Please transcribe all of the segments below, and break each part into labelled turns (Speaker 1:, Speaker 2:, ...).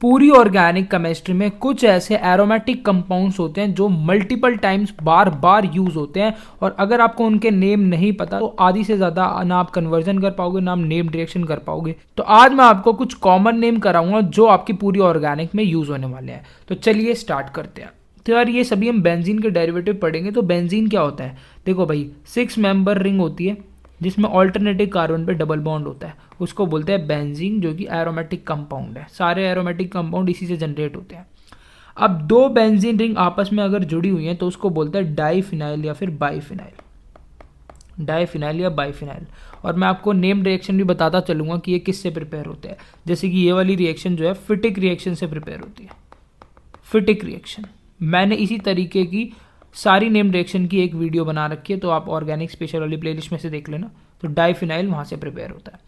Speaker 1: पूरी organic chemistry में कुछ ऐसे एरोमेटिक कंपाउंड्स होते हैं जो मल्टीपल टाइम्स बार बार यूज होते हैं, और अगर आपको उनके नेम नहीं पता तो आधी से ज़्यादा ना आप कन्वर्जन कर पाओगे ना आप नेम रिएक्शन कर पाओगे। तो आज मैं आपको कुछ कॉमन नेम कराऊंगा जो आपकी पूरी ऑर्गेनिक में यूज होने वाले हैं। तो चलिए स्टार्ट करते हैं। तो यार ये सभी हम बेंजीन के डेरिवेटिव पढ़ेंगे। तो बेंजीन क्या होता है, देखो भाई 6 मेंबर रिंग होती है जिसमें ऑल्टरनेटिव कार्बन पे डबल बॉन्ड होता है, उसको बोलते हैं बेंजीन, जो कि एरोमेटिक कंपाउंड है। सारे एरोमेटिक कंपाउंड इसी से जनरेट होते हैं। अब दो बेंजीन रिंग आपस में अगर जुड़ी हुई हैं तो उसको बोलते हैं डाईफिनाइल या फिर बाईफिनाइल, डाईफिनाइल या बाईफिनाइल। और मैं आपको नेम रिएक्शन भी बताता चलूंगा कि ये किससे प्रिपेयर होते हैं। जैसे कि ये वाली रिएक्शन जो है फिटिक रिएक्शन से प्रिपेयर होती है, फिटिक रिएक्शन। मैंने इसी तरीके की सारी नेम रिएक्शन की एक वीडियो बना रखी है, तो आप ऑर्गेनिक स्पेशल वाली प्लेलिस्ट में से देख लेना। तो डाईफिनाइल वहाँ से प्रिपेयर होता है।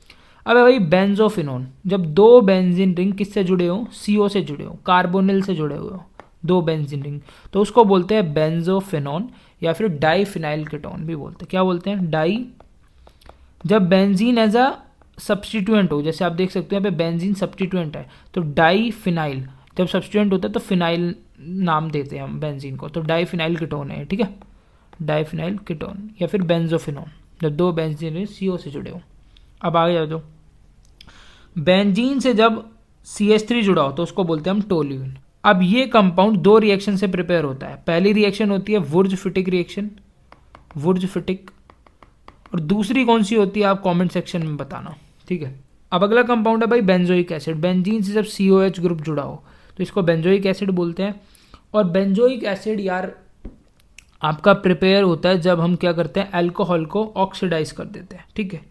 Speaker 1: अब भाई बेंजोफिनोन, जब दो बेंजीन रिंग किससे जुड़े हो, CO से जुड़े हो, कार्बोनिल से जुड़े हुए हो, दो बेंजीन रिंग, तो उसको बोलते हैं बेंजोफिनोन या फिर डाईफिनाइल कीटोन भी बोलते हैं। क्या बोलते हैं, डाई। जब बेंजीन एज अ सब्सटीट्यूएंट हो, जैसे आप देख सकते हो यहाँ पे बेंजीन सब्सटीट्यूएंट है, तो डाईफिनाइल जब सब्सटीट्यूएंट होता है तो फिनाइल नाम देते हैं हम बेंजीन को, तो डाईफिनाइल कीटोन है, ठीक है, डाईफिनाइल कीटोन या फिर बेंजोफिनोन, जब दो बेंजीन CO से जुड़े हो। अब आगे जाओ, बेंजीन से जब CH3 जुड़ा हो तो उसको बोलते हैं हम टोल्यूइन। अब ये कंपाउंड दो रिएक्शन से प्रिपेयर होता है। पहली रिएक्शन होती है वुर्ज-फिटिक रिएक्शन, वुर्ज-फिटिक, और दूसरी कौन सी होती है आप कमेंट सेक्शन में बताना, ठीक है। अब अगला कंपाउंड है भाई बेंजोइक एसिड। बेंजीन से जब COH ग्रुप जुड़ा हो तो इसको बेंजोइक एसिड बोलते हैं। और बेंजोइक एसिड यार आपका प्रिपेयर होता है जब हम क्या करते हैं, अल्कोहल को ऑक्सीडाइज कर देते हैं, ठीक है।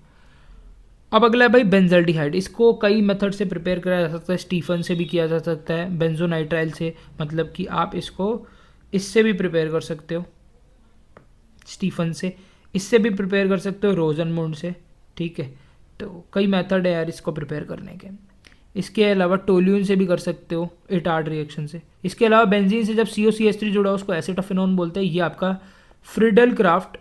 Speaker 1: अब अगला है भाई बेंजल्डिहाइड। इसको कई मेथड से प्रिपेयर किया जा सकता है, स्टीफन से भी किया जा सकता है, बेंजोनाइट्राइल से, मतलब कि आप इसको इससे भी प्रिपेयर कर सकते हो, स्टीफन से, इससे भी प्रिपेयर कर सकते हो, रोजनमुंड से, ठीक है। तो कई मेथड है यार इसको प्रिपेयर करने के। इसके अलावा टोल्यूइन से भी कर सकते हो, इटार्ड रिएक्शन से। इसके अलावा बेंजीन से जब COCH3 जुड़ा हो उसको एसिटाफिनोन बोलते हैं। ये आपका फ्रिडल क्राफ्ट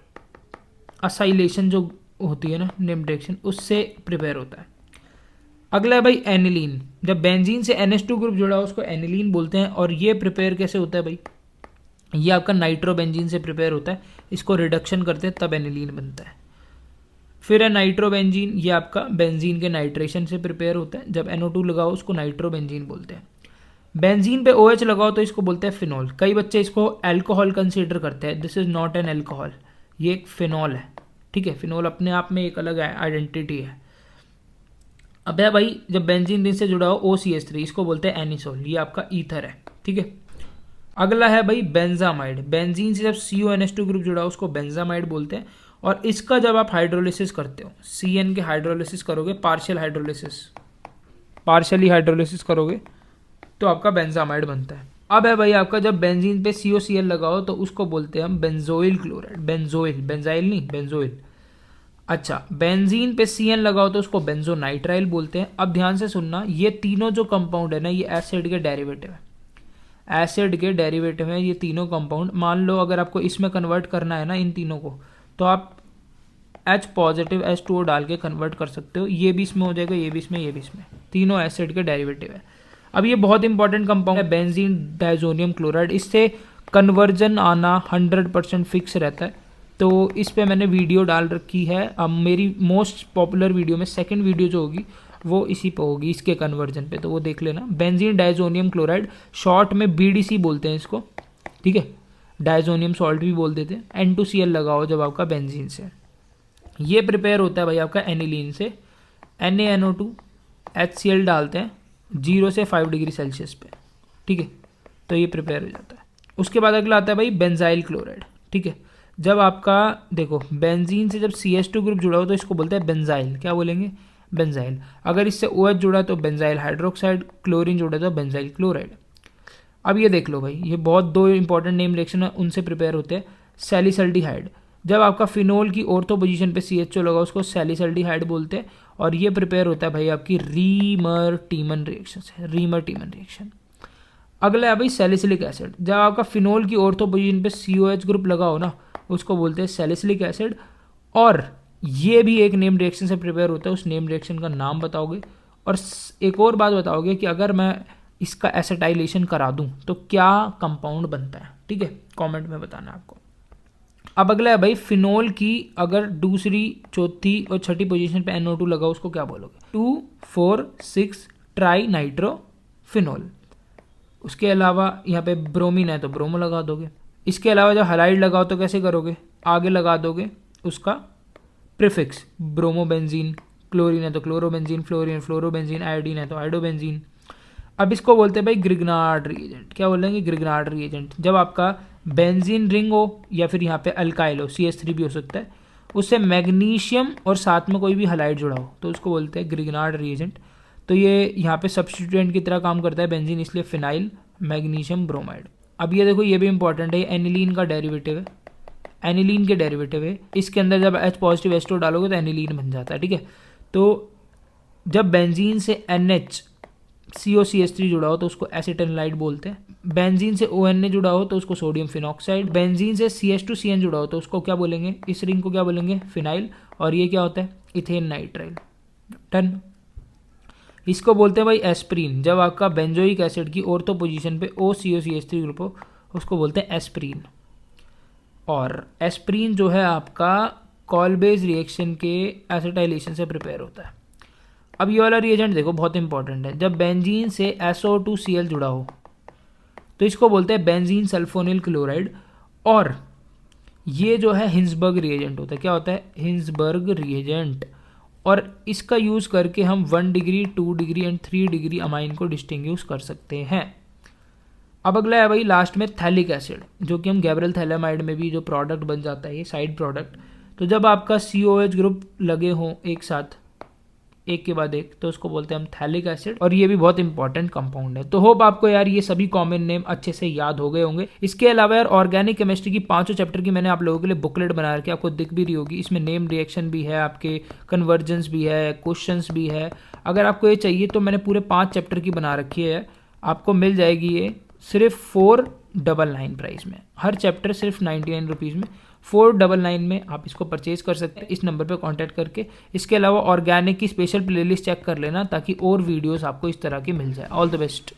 Speaker 1: असाइलेशन जो होती है ना नेम रिएक्शन, उससे प्रिपेयर होता है। अगला है भाई एनिलीन। जब बेंजीन से NH2 ग्रुप जुड़ा हो उसको एनिलीन बोलते हैं। और ये प्रिपेयर कैसे होता है भाई, ये आपका नाइट्रोबेंजीन से प्रिपेयर होता है। इसको रिडक्शन करते हैं तब एनिलीन बनता है। फिर है नाइट्रोबेंजीन, ये आपका बेंजीन के नाइट्रेशन से प्रिपेयर होता है। जब NO2 लगाओ उसको नाइट्रोबेंजीन बोलते हैं। बेंजीन पे OH लगाओ तो इसको बोलते हैं फिनॉल। कई बच्चे इसको अल्कोहल कंसीडर करते हैं, this is not an alcohol, ये एक फिनॉल है, ठीक है। फिनॉल अपने आप में एक अलग आइडेंटिटी है। अब है भाई जब बेंजीन रिंग से जुड़ा हो OCH3, इसको बोलते हैं एनिसोल, ये आपका ईथर है, ठीक है। अगला है भाई बेंजामाइड। बेंजीन से जब CONH2 ग्रुप जुड़ा हो उसको बेंजामाइड बोलते हैं। और इसका जब आप हाइड्रोलिसिस करते हो, CN के हाइड्रोलिसिस करोगे, पार्शियली हाइड्रोलिसिस करोगे तो आपका बेंजामाइड बनता है। अब है भाई आपका जब बेंजीन पे COCl लगाओ तो उसको बोलते हैं हम बेंजोइल क्लोराइड, बेंजोइल, बेंजाइल नहीं, बेंजोइल। अच्छा, बेंजीन पे CN लगाओ तो उसको बेंजोनाइट्राइल बोलते हैं। अब ध्यान से सुनना, ये तीनों जो कंपाउंड है ना, ये एसिड के डेरिवेटिव है, एसिड के डेरिवेटिव है ये तीनों कंपाउंड। मान लो अगर आपको इसमें कन्वर्ट करना है ना इन तीनों को, तो आप H पॉजिटिव H2O डाल के कन्वर्ट कर सकते हो। ये भी इसमें हो जाएगा, ये भी इसमें, ये भी इसमें, तीनों एसिड के डेरिवेटिव है। अब ये बहुत इंपॉर्टेंट कंपाउंड है बेंजीन डायजोनियम क्लोराइड, इससे कन्वर्जन आना 100% फिक्स रहता है। तो इस पे मैंने वीडियो डाल रखी है। अब मेरी मोस्ट पॉपुलर वीडियो में सेकंड वीडियो जो होगी वो इसी पे होगी, इसके कन्वर्जन पे, तो वो देख लेना। बेंजीन डायजोनियम क्लोराइड, शॉर्ट में BDC बोलते हैं इसको, ठीक है। डायजोनियम सॉल्ट भी बोल देते हैं। N2Cl लगाओ जब आपका बेंजीन से, ये प्रिपेयर होता है भाई आपका एनिलीन से। NaNO2 HCl डालते हैं 0 से 5 डिग्री सेल्सियस पे, ठीक है, तो ये प्रिपेयर हो जाता है। उसके बाद अगला आता है भाई बेंजाइल क्लोराइड, ठीक है। जब आपका देखो बेंजीन से जब CH2 ग्रुप जुड़ा हो तो इसको बोलते हैं बेंजाइल, क्या बोलेंगे, बेंजाइल। अगर इससे OH जुड़ा तो बेंजाइल हाइड्रोक्साइड, क्लोरीन जुड़ा तो बेंजाइल क्लोराइड। अब ये देख लो भाई, ये बहुत दो इंपॉर्टेंट नेम रिएक्शन है, उनसे प्रिपेयर होते हैं। सैलिसल्डिहाइड, जब आपका फिनोल की ऑर्थो पोजीशन पे CHO लगा उसको सैलिसल्डिहाइड बोलते हैं। और ये प्रिपेयर होता है भाई आपकी रीमर-टीमन रिएक्शन से, रीमर-टीमन रिएक्शन। अगला है भाई सैलिसिलिक एसिड। जब आपका फिनोल की ऑर्थो पोजीशन पे COH ग्रुप लगा हो ना उसको बोलते हैं सैलिसिलिक एसिड। और ये भी एक नेम रिएक्शन से प्रिपेयर होता है, उस नेम रिएक्शन का नाम बताओगे। और एक और बात बताओगे कि अगर मैं इसका एसिटाइलेशन करा दूं तो क्या कंपाउंड बनता है, ठीक है, कमेंट में बताना आपको। अब अगला है भाई फिनोल की अगर दूसरी, चौथी और छठी पोजीशन पे NO2 लगा उसको क्या बोलोगे? 2,4,6 ट्राई नाइट्रोफिनोल। उसके अलावा यहाँ पे ब्रोमीन है तो ब्रोमो लगा दोगे। इसके अलावा जब हलाइड लगाओ तो कैसे करोगे? आगे लगा दोगे उसका प्रीफिक्स, ब्रोमोबेंजीन, क्लोरीन है तो क्लोरोबेंजीन, फ्लोरीन फ्लोरोबेंजीन, आयोडीन है तो आयोडोबेंजीन। अब इसको बोलते हैं भाई ग्रिग्नार्ड रिएजेंट। क्या बोलेंगे? Grignard reagent. जब आपका बेंजीन रिंग हो या फिर यहाँ पे अल्काइल हो, CH3 भी हो सकता है, उससे मैग्नीशियम और साथ में कोई भी हलाइड जुड़ा हो तो उसको बोलते हैं ग्रिग्नार्ड रिएजेंट। तो ये यहाँ पे सब्स्टिट्यूएंट की तरह काम करता है बेंजीन, इसलिए फिनाइल मैग्नीशियम ब्रोमाइड। अब ये देखो ये भी इंपॉर्टेंट है, एनिलीन का डेरिवेटिव है, एनिलीन के डेरिवेटिव है। इसके अंदर जब H पॉजिटिव H2 डालोगे तो एनिलीन बन जाता है, ठीक है। तो जब बेंजीन से NH COCH3 जुड़ा हो तो उसको एसिटाइलाइड बोलते हैं। बेंजीन से ONA जुड़ा हो तो उसको सोडियम फिनॉक्साइड। बेंजीन से CH2CN जुड़ा हो तो उसको क्या बोलेंगे? इस रिंग को क्या बोलेंगे? फिनाइल। और ये क्या होता है? Ethane nitrile. डन। इसको बोलते हैं भाई एस्प्रीन। जब आपका बेंजोइक एसिड की ऑर्थो पोजीशन पे OCOCH3 ग्रुप हो उसको बोलते हैं एस्प्रीन। और एस्प्रीन जो है आपका कॉलबेज रिएक्शन के एसिटाइलेशन से प्रिपेयर होता है। अब ये वाला रिएजेंट देखो बहुत इंपॉर्टेंट है। जब बेंजीन से SO2Cl जुड़ा हो तो इसको बोलते हैं बेंजीन सल्फोनिल क्लोराइड। और ये जो है हिंसबर्ग रिएजेंट होता है। क्या होता है? Hinsberg reagent. और इसका यूज़ करके हम 1 degree 2 degree and 3 degree amine को डिस्टिंग्विश कर सकते हैं। अब अगला है भाई लास्ट में थैलिक एसिड, जो कि हम गैब्रियल थैलेमाइड में भी जो प्रोडक्ट बन जाता है, ये साइड प्रोडक्ट। तो जब आपका COH ग्रुप लगे हों एक साथ, एक के बाद एक, तो उसको बोलते हैं हम थैलिक एसिड। और ये भी बहुत इंपॉर्टेंट कंपाउंड है। तो होप आपको यार ये सभी कॉमन नेम अच्छे से याद हो गए होंगे। इसके अलावा यार ऑर्गेनिक केमिस्ट्री की 5 चैप्टर की मैंने आप लोगों के लिए बुकलेट बना रखी है, आपको दिख भी रही होगी। इसमें नेम रिएक्शन भी है, आपके कन्वर्जेंस भी है, क्वेश्चंस भी है। अगर आपको ये चाहिए तो मैंने पूरे 5 चैप्टर की बना रखी है, आपको मिल जाएगी ये सिर्फ 499 प्राइस में। हर चैप्टर सिर्फ 99 रुपीज़ में, 499 में आप इसको परचेज कर सकते हैं इस नंबर पे कांटेक्ट करके। इसके अलावा ऑर्गेनिक की स्पेशल प्लेलिस्ट चेक कर लेना ताकि और वीडियोस आपको इस तरह की मिल जाए। All the best.